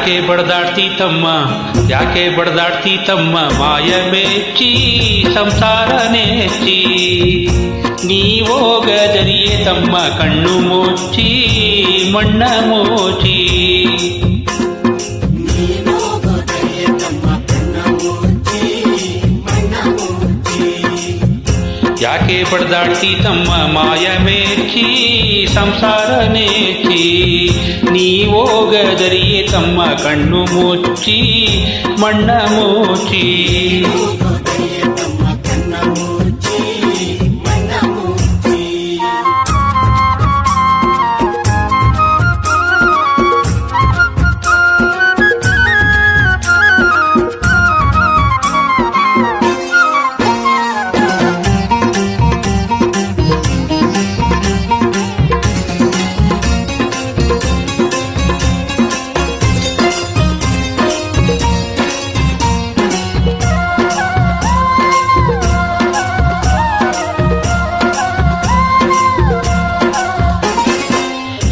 ಯಾಕೆ ಬಡದಾಡ್ತಿ ತಮ್ಮ, ಯಾಕೆ ಬಡದಾಡ್ತಿ ತಮ್ಮ, ಮಾಯ ಮೆಚ್ಚಿ ಸಂಸಾರ ನೆಚ್ಚಿ. ನೀವೋಗದರಿಯೇ ತಮ್ಮ ಕಣ್ಣು ಮುಚ್ಚಿ ಮಣ್ಣ ಮೋಚಿ. ಯಾಕೆ ಬಡದಾಡ್ತಿ ತಮ್ಮ ಮಾಯ ಮೆಚ್ಚಿ ಸಂಸಾರ ನೆಚ್ಚಿ. ನೀವೋಗದರಿಯೇ ತಮ್ಮ ಕಣ್ಣು ಮುಚ್ಚಿ ಮಣ್ಣ ಮೋಚಿ.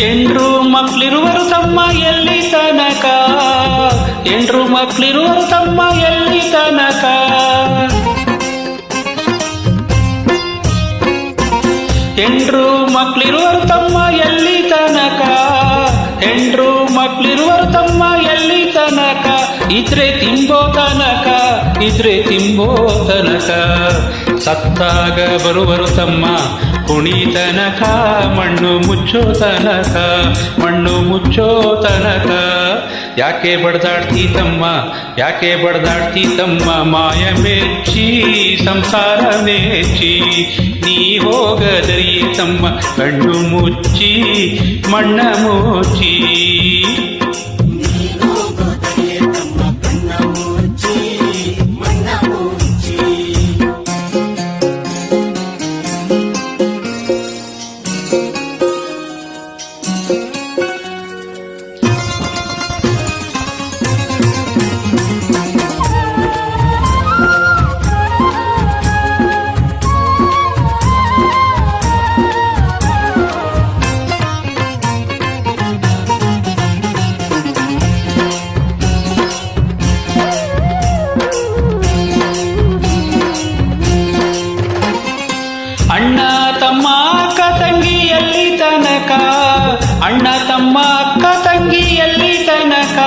ಎಂಡ್ರು ಮಕ್ಕಳಿರುವರು ತಮ್ಮ ಎಲ್ಲಿ ತನಕ, ಎಂಡ್ರು ಮಕ್ಕಳಿರುವರು ತಮ್ಮ ಎಲ್ಲಿ ತನಕ. ಎಂಡ್ರು ಮಕ್ಕಳಿರುವರು ತಮ್ಮ ಎಲ್ಲಿ ತನಕ, ಎಂಡ್ರು ಮಕ್ಕಳಿರುವರು ತಮ್ಮ ಎಲ್ಲಿ ತನಕ. ಇದ್ರೆ ತಿಂಬೋ ತನಕ, ಇದ್ರೆ ತಿಂಬೋ ತನಕ. ಸತ್ತಾಗ ಬರುವರು ತಮ್ಮ ಕುಣಿ ತನಕ, ಮಣ್ಣು ಮುಚ್ಚೋ ತನಕ, ಮಣ್ಣು ಮುಚ್ಚೋ ತನಕ. ಯಾಕೆ ಬಡದಾಡ್ತಿ ತಮ್ಮ, ಯಾಕೆ ಬಡದಾಡ್ತಿ ತಮ್ಮ, ಮಾಯ ಮೆಚ್ಚಿ ಸಂಸಾರ ನೆಚ್ಚಿ. ನೀ ಹೋಗದರಿಯೇ ತಮ್ಮ ಕಣ್ಣು ಮುಚ್ಚಿ ಮಣ್ಣ ಮುಚ್ಚಿ. ಅಣ್ಣ ತಮ್ಮ ಅಕ್ಕ ತಂಗಿ ಎಲ್ಲಿ ತನಕ, ಅಣ್ಣ ತಮ್ಮ ಅಕ್ಕ ತಂಗಿ ಎಲ್ಲಿ ತನಕ.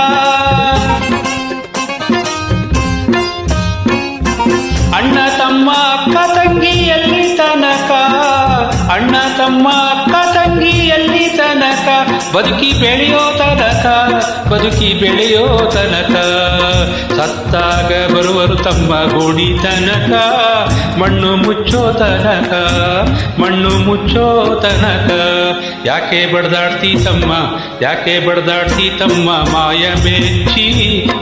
ಅಣ್ಣ ತಮ್ಮ ಅಕ್ಕ ತಂಗಿ ಎಲ್ಲಿ ತನಕ, ಅಣ್ಣ ತಮ್ಮ ಅಕ್ಕ ತಂಗಿ ಎಲ್ಲಿ ತನಕ. ಬದುಕಿ ಬೆಳೆಯೋ ತನಕ, ಬದುಕಿ ಬೆಳೆಯೋ ತನಕ. ಸತ್ತಾಗ ಬರುವರು ತಮ್ಮ ಗೋಡಿ ತನಕ, ಮಣ್ಣು ಮುಚ್ಚೋ ತನಕ, ಮಣ್ಣು ಮುಚ್ಚೋ ತನಕ. ಯಾಕೆ ಬಡದಾಡ್ತಿ ತಮ್ಮ, ಯಾಕೆ ಬಡದಾಡ್ತಿ ತಮ್ಮ, ಮಾಯ ಮೆಚ್ಚಿ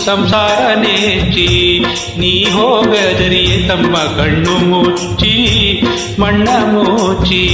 ಸಂಸಾರ ನೆಚ್ಚಿ. ನೀ ಹೋಗದರಿಯೇ ತಮ್ಮ ಕಣ್ಣು ಮುಚ್ಚಿ ಮಣ್ಣ ಮುಚ್ಚಿ.